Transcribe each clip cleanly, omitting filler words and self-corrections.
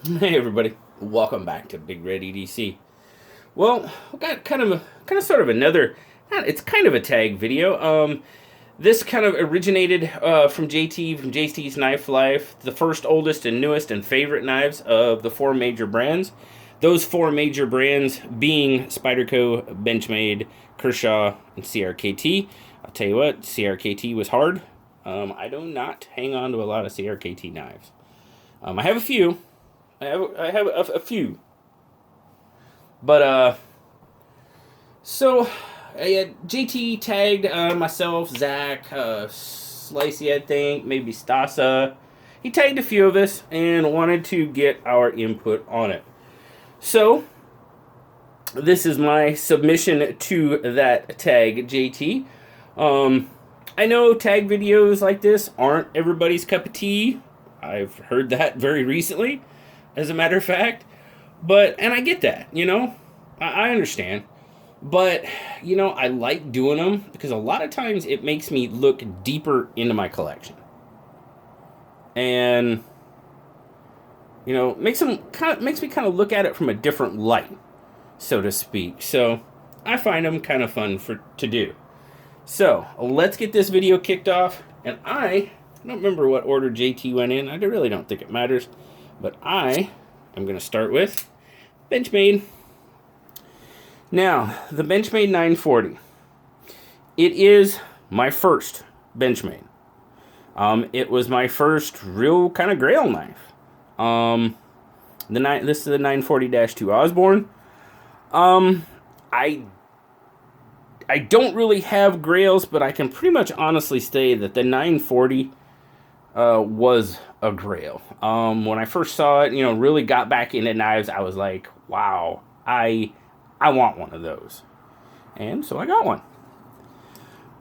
Hey everybody, welcome back to BigRedEDC. Well, we got kind of sort of another. It's kind of a tag video. This kind of originated from JT's Knife Life, the first, oldest, and newest and favorite knives of the four major brands. Those four major brands being Spyderco, Benchmade, Kershaw, and CRKT. I'll tell you what, CRKT was hard. I do not hang on to a lot of CRKT knives. I have a few. I have a few. But, so, JT tagged myself, Zach, Slicey, I think, maybe Stasa. He tagged a few of us and wanted to get our input on it. So, this is my submission to that tag, JT. I know tag videos like this aren't everybody's cup of tea. I've heard that very recently, as a matter of fact. And I get that, I understand. But, I like doing them because a lot of times it makes me look deeper into my collection. And, makes me kind of look at it from a different light, so to speak. So, I find them kind of fun to do. So, let's get this video kicked off. And I don't remember what order JT went in. I really don't think it matters. But I'm going to start with Benchmade. Now, the Benchmade 940. It is my first Benchmade. It was my first real kind of grail knife. This is the 940-2 Osborne. I don't really have grails, but I can pretty much honestly say that the 940 was a grail. When I first saw it, really got back into knives, I was like, wow, I want one of those. And so I got one.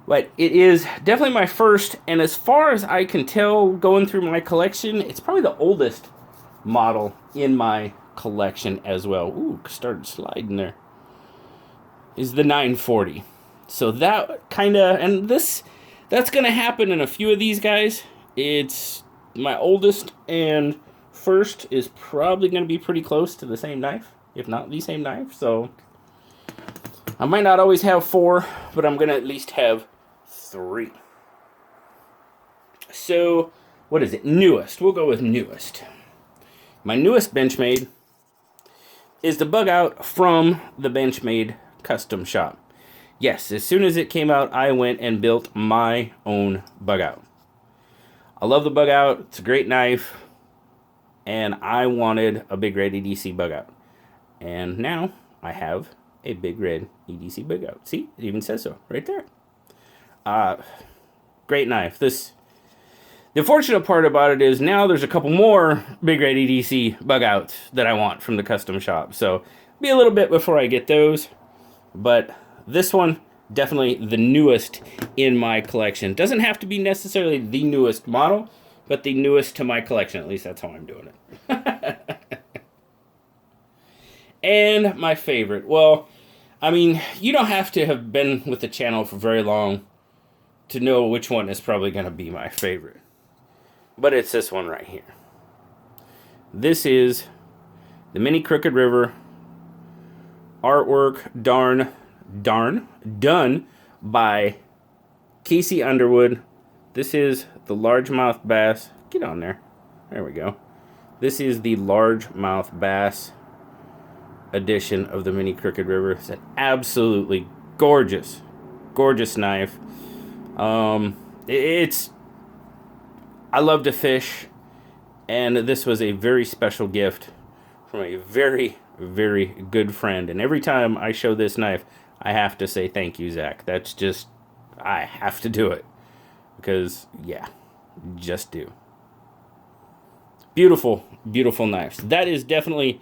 But it is definitely my first, and as far as I can tell going through my collection, it's probably the oldest model in my collection as well. Ooh, started sliding there. Is the 940. So that kind of, and that's going to happen in a few of these guys. It's my oldest and first is probably going to be pretty close to the same knife, if not the same knife. So I might not always have 4, but I'm going to at least have 3. So what is it? Newest. We'll go with newest. My newest Benchmade is the bug out from the Benchmade Custom shop. Yes, as soon as it came out, I went and built my own bug out. I love the bug out. It's a great knife. And I wanted a BigRedEDC bug out. And now I have a BigRedEDC bug out. See, it even says so right there. Great knife. The unfortunate part about it is now there's a couple more BigRedEDC bug outs that I want from the custom shop. So be a little bit before I get those. But this one, definitely the newest in my collection. Doesn't have to be necessarily the newest model, but the newest to my collection. At least that's how I'm doing it. And my favorite. Well, I mean, you don't have to have been with the channel for very long to know which one is probably going to be my favorite. But it's this one right here. This is the Mini Crooked River artwork done by Casey Underwood. This is the largemouth bass. Get on there. There we go. This is the largemouth bass edition of the Mini Crooked River. It's an absolutely gorgeous knife. I love to fish, and this was a very special gift from a very, very good friend. And every time I show this knife, I have to say thank you, Zach. That's just, I have to do it. Because, yeah, just do. Beautiful, beautiful knives. That is definitely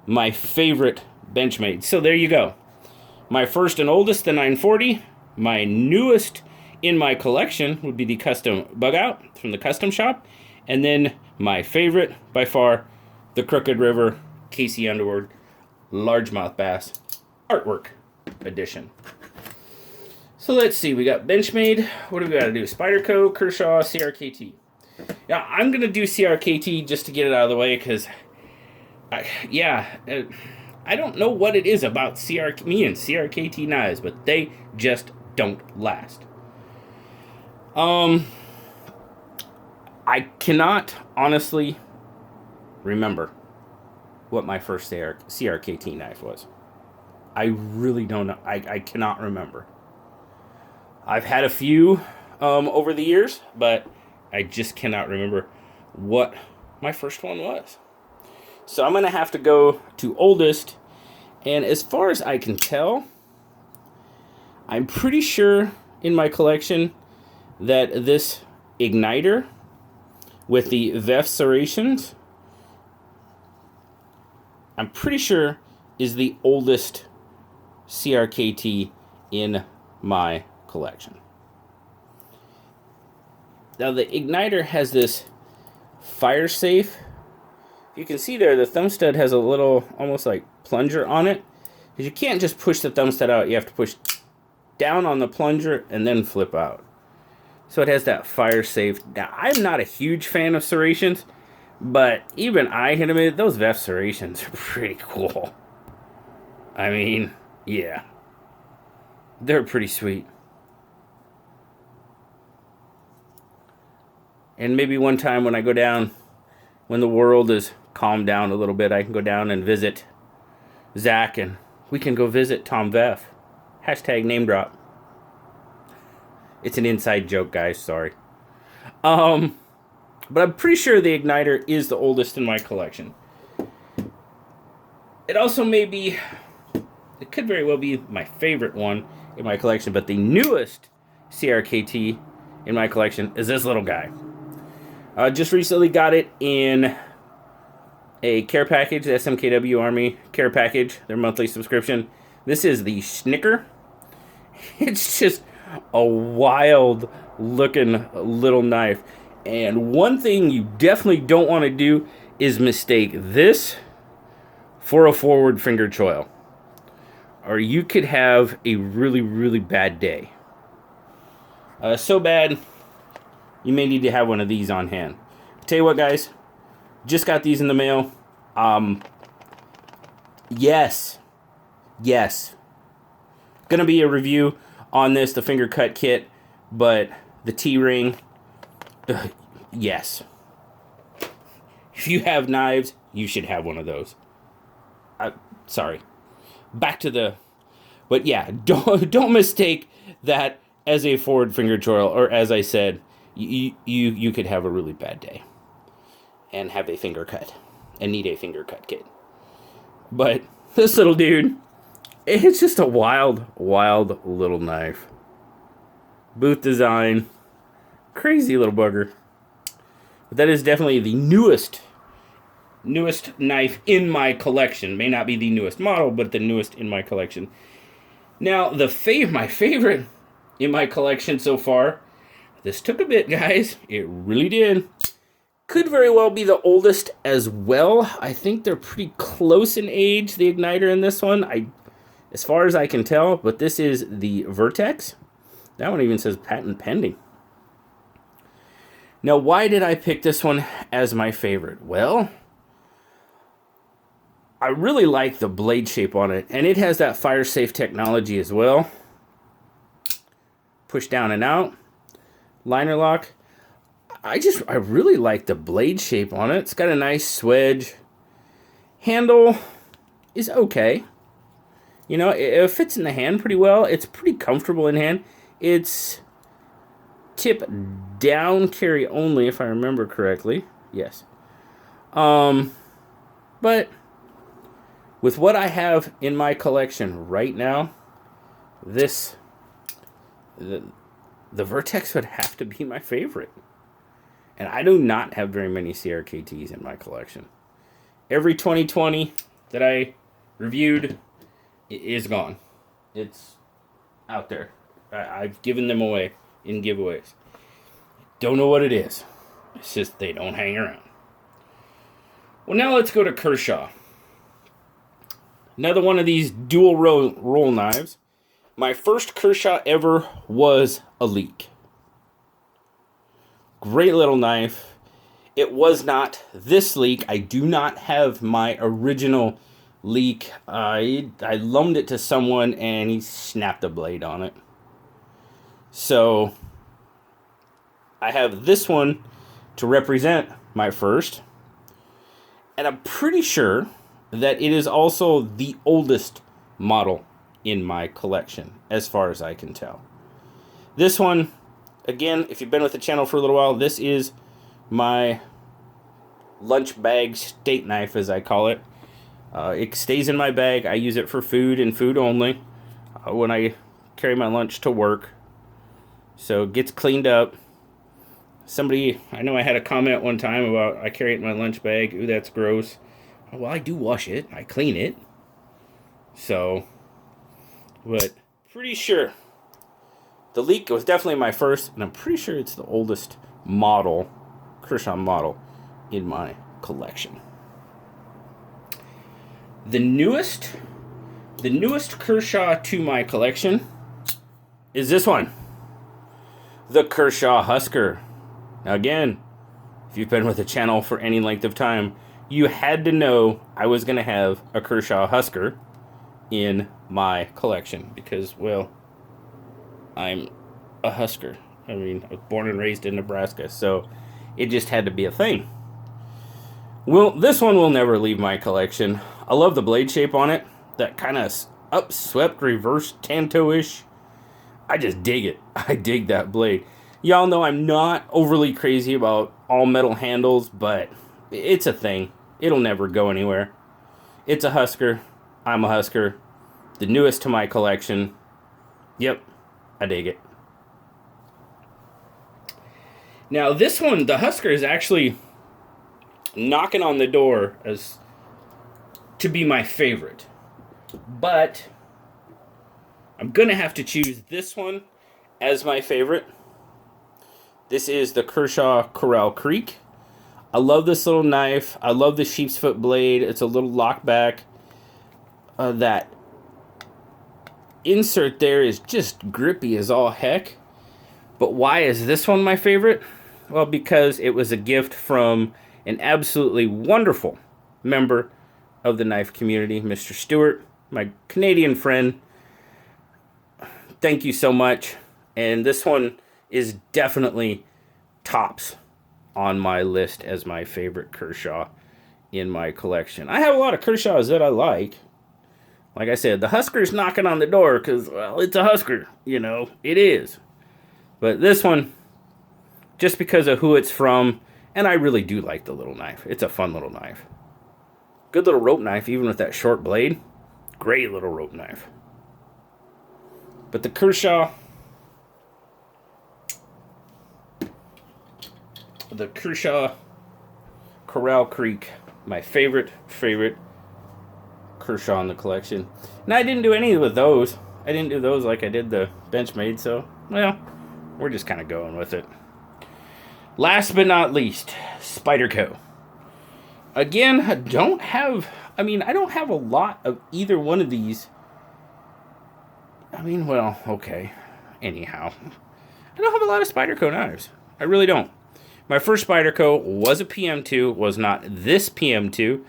my favorite Benchmade. So there you go. My first and oldest, the 940. My newest in my collection would be the custom bug out from the custom shop. And then my favorite, by far, the Crooked River Casey Underwood largemouth bass artwork edition. So let's see, we got Benchmade. What do we got to do? Spyderco, Kershaw, CRKT. Now, I'm going to do CRKT just to get it out of the way because Yeah, I don't know what it is about me and CRKT knives, but they just don't last. I cannot honestly remember what my first CRKT knife was. I really don't know. I cannot remember. I've had a few over the years, but I just cannot remember what my first one was. So I'm going to have to go to oldest. And as far as I can tell, I'm pretty sure in my collection that this igniter with the VEF serrations, I'm pretty sure is the oldest CRKT in my collection. Now the igniter has this fire safe. You can see there the thumb stud has a little almost like plunger on it. Because you can't just push the thumb stud out. You have to push down on the plunger and then flip out. So it has that fire safe. Now I'm not a huge fan of serrations, but even I can admit those VEF serrations are pretty cool. I mean, yeah. They're pretty sweet. And maybe one time when I go down, when the world is calmed down a little bit, I can go down and visit Zach, and we can go visit Tom VEF. Hashtag name drop. It's an inside joke, guys. Sorry. But I'm pretty sure the igniter is the oldest in my collection. It also may be, it could very well be my favorite one in my collection, but the newest CRKT in my collection is this little guy. Just recently got it in a care package, the SMKW Army care package, their monthly subscription. This is the snicker. It's just a wild looking little knife. And one thing you definitely don't want to do is mistake this for a forward finger choil, or you could have a really, really bad day. So bad, you may need to have one of these on hand. Tell you what, guys, just got these in the mail. Yes. Gonna be a review on this, the finger cut kit, but the T-ring, yes. If you have knives, you should have one of those. Sorry. Back to the, but yeah, don't mistake that as a forward finger choil, or as I said, you could have a really bad day and have a finger cut and need a finger cut kit. But this little dude, it's just a wild little knife. Booth design, crazy little bugger. But that is definitely the newest knife in my collection. May not be the newest model, but the newest in my collection. Now, my favorite in my collection so far, this took a bit, guys. It really did. Could very well be the oldest as well. I think they're pretty close in age, the igniter in this one, as far as I can tell. But this is the Vertex. That one even says patent pending. Now, why did I pick this one as my favorite? Well, I really like the blade shape on it, and it has that fire safe technology as well. Push down and out, liner lock. I really like the blade shape on it. It's got a nice swedge. Handle is okay. You know, it fits in the hand pretty well. It's pretty comfortable in hand. It's tip down carry only, if I remember correctly. Yes. But with what I have in my collection right now, the Vertex would have to be my favorite. And I do not have very many CRKTs in my collection. Every 2020 that I reviewed is gone. It's out there. I've given them away in giveaways. Don't know what it is. It's just they don't hang around. Well, now let's go to Kershaw. Another one of these dual roll knives. My first Kershaw ever was a leak. Great little knife. It was not this leak. I do not have my original leak. I loaned it to someone and he snapped a blade on it. So I have this one to represent my first. And I'm pretty sure that it is also the oldest model in my collection, as far as I can tell. This one, again, if you've been with the channel for a little while, this is my lunch bag steak knife, as I call it. It stays in my bag. I use it for food and food only when I carry my lunch to work. So it gets cleaned up. Somebody, I know I had a comment one time about I carry it in my lunch bag. Ooh, that's gross. Well, I do wash it. I clean it. So, but pretty sure the leak was definitely my first, and I'm pretty sure it's the oldest model, Kershaw model, in my collection. The newest Kershaw to my collection is this one, the Kershaw Husker. Now again, if you've been with the channel for any length of time, you had to know I was going to have a Kershaw Husker in my collection because, well, I'm a Husker. I mean, I was born and raised in Nebraska, so it just had to be a thing. Well, this one will never leave my collection. I love the blade shape on it, that kind of upswept reverse tanto-ish. I just dig it. I dig that blade. Y'all know I'm not overly crazy about all metal handles, but it's a thing. It'll never go anywhere. It's a Husker. I'm a Husker. The newest to my collection. Yep, I dig it. Now this one, the Husker, is actually knocking on the door as to be my favorite. But I'm going to have to choose this one as my favorite. This is the Kershaw Corral Creek. I love this little knife. I love the sheep's foot blade. It's a little lockback. That insert there is just grippy as all heck. But why is this one my favorite? Well, because it was a gift from an absolutely wonderful member of the knife community, Mr. Stewart, my Canadian friend. Thank you so much. And this one is definitely tops on my list as my favorite Kershaw in my collection. I have a lot of Kershaws that I like. Like I said, the Husker's knocking on the door because, well, it's a Husker. You know, it is. But this one, just because of who it's from, and I really do like the little knife. It's a fun little knife. Good little rope knife, even with that short blade. Great little rope knife. But the Kershaw Corral Creek, my favorite Kershaw in the collection. And I didn't do any with those. I didn't do those like I did the Benchmade, so, well, we're just kind of going with it. Last but not least, Spyderco. Again, I don't have a lot of either one of these. I mean, well, okay. Anyhow, I don't have a lot of Spyderco knives. I really don't. My first Spyderco was a PM2, was not this PM2.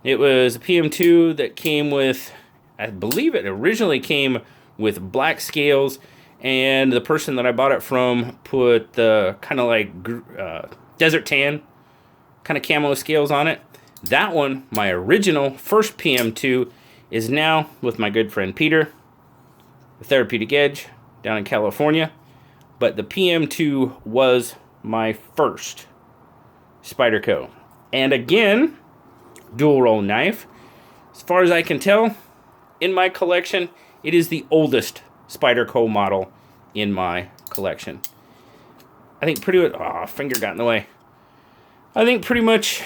It was a PM2 that came with, I believe it originally came with black scales, and the person that I bought it from put the kind of like desert tan kind of camo scales on it. That one, my original first PM2, is now with my good friend Peter, the Therapeutic Edge, down in California. But the PM2 was my first Spyderco. And again, dual roll knife. As far as I can tell, in my collection, it is the oldest Spyderco model in my collection. I think pretty much, finger got in the way. I think pretty much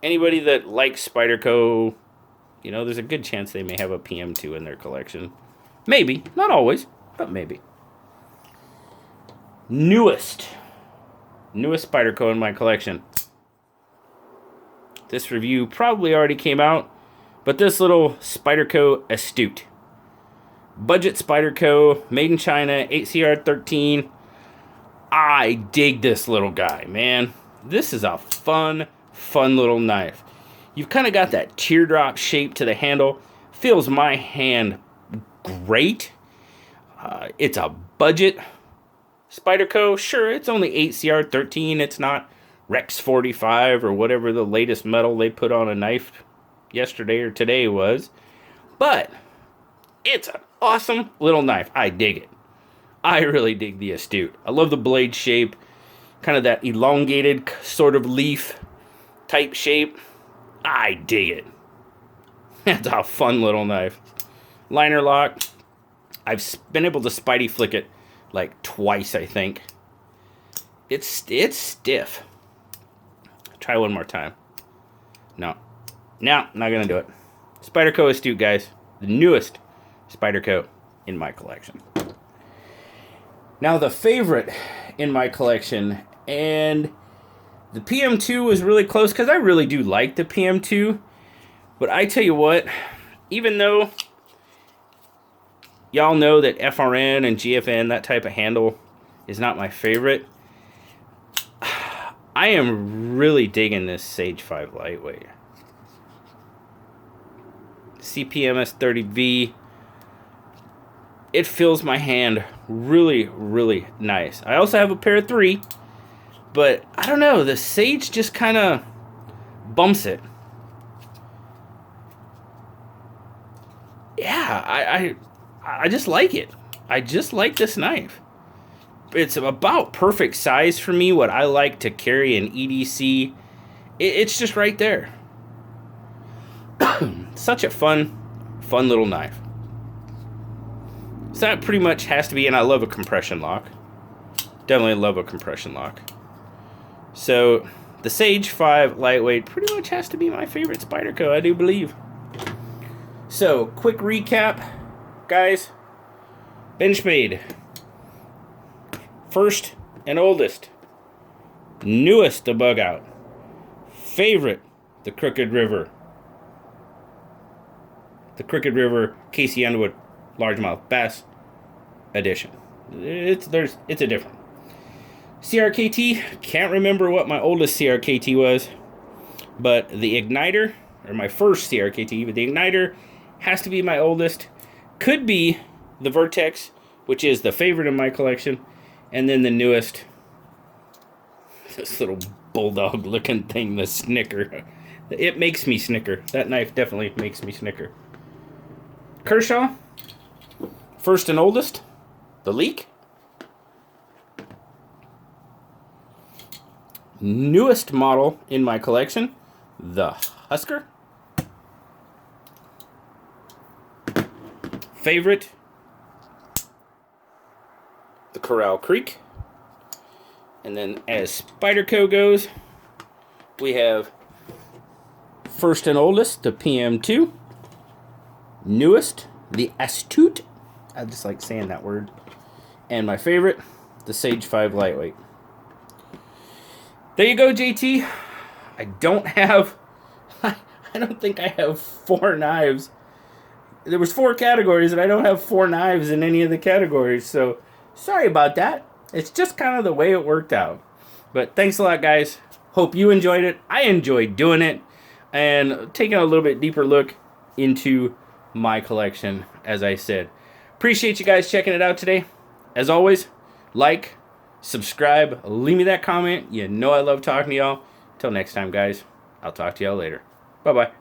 anybody that likes Spyderco, you know, there's a good chance they may have a PM2 in their collection. Maybe, not always, but maybe. Newest Spyderco in my collection. This review probably already came out, but this little Spyderco Astute. Budget Spyderco, made in China, 8CR13. I dig this little guy, man. This is a fun little knife. You've kind of got that teardrop shape to the handle. Feels my hand great. It's a budget Spyderco. Sure, it's only 8CR13. It's not Rex 45 or whatever the latest metal they put on a knife yesterday or today was. But it's an awesome little knife. I dig it. I really dig the Astute. I love the blade shape. Kind of that elongated sort of leaf type shape. I dig it. That's a fun little knife. Liner lock. I've been able to Spidey flick it like twice, I think. It's stiff. Try one more time. No, not gonna do it. Spyderco Astute, guys. The newest Spyderco in my collection. Now the favorite in my collection, and the PM2 was really close because I really do like the PM2. But I tell you what, even though y'all know that FRN and GFN, that type of handle, is not my favorite, I am really digging this Sage 5 Lightweight. CPMS 30V. It fills my hand really, really nice. I also have a pair of 3, but I don't know, the Sage just kind of bumps it. Yeah, I just like it. I just like this knife. It's about perfect size for me, what I like to carry in EDC. It's just right there. Such a fun little knife. So that pretty much has to be, and I love a compression lock. Definitely love a compression lock. So the Sage 5 Lightweight pretty much has to be my favorite Spyderco, I do believe. So, quick recap, guys. Benchmade. First and oldest. Newest, the Bug Out. Favorite, the Crooked River. The Crooked River Casey Underwood Largemouth Bass Edition. It's a different. CRKT, can't remember what my oldest CRKT was, but the Igniter, or my first CRKT, but the Igniter has to be my oldest. Could be the Vertex, which is the favorite in my collection, and then the newest, this little bulldog looking thing, the Snicker. It makes me snicker. That knife definitely makes me snicker. Kershaw, first and oldest, the Leak. Newest model in my collection, the Husker. Favorite, the Corral Creek. And then as Spyderco goes, we have first and oldest, the PM2. Newest, the Astute. I just like saying that word. And my favorite, the Sage 5 Lightweight. There you go, JT. I don't think I have 4 knives. There was 4 categories, and I don't have 4 knives in any of the categories. So, sorry about that. It's just kind of the way it worked out. But thanks a lot, guys. Hope you enjoyed it. I enjoyed doing it. And taking a little bit deeper look into my collection, as I said. Appreciate you guys checking it out today. As always, like, subscribe, leave me that comment. You know I love talking to y'all. Till next time, guys. I'll talk to y'all later. Bye-bye.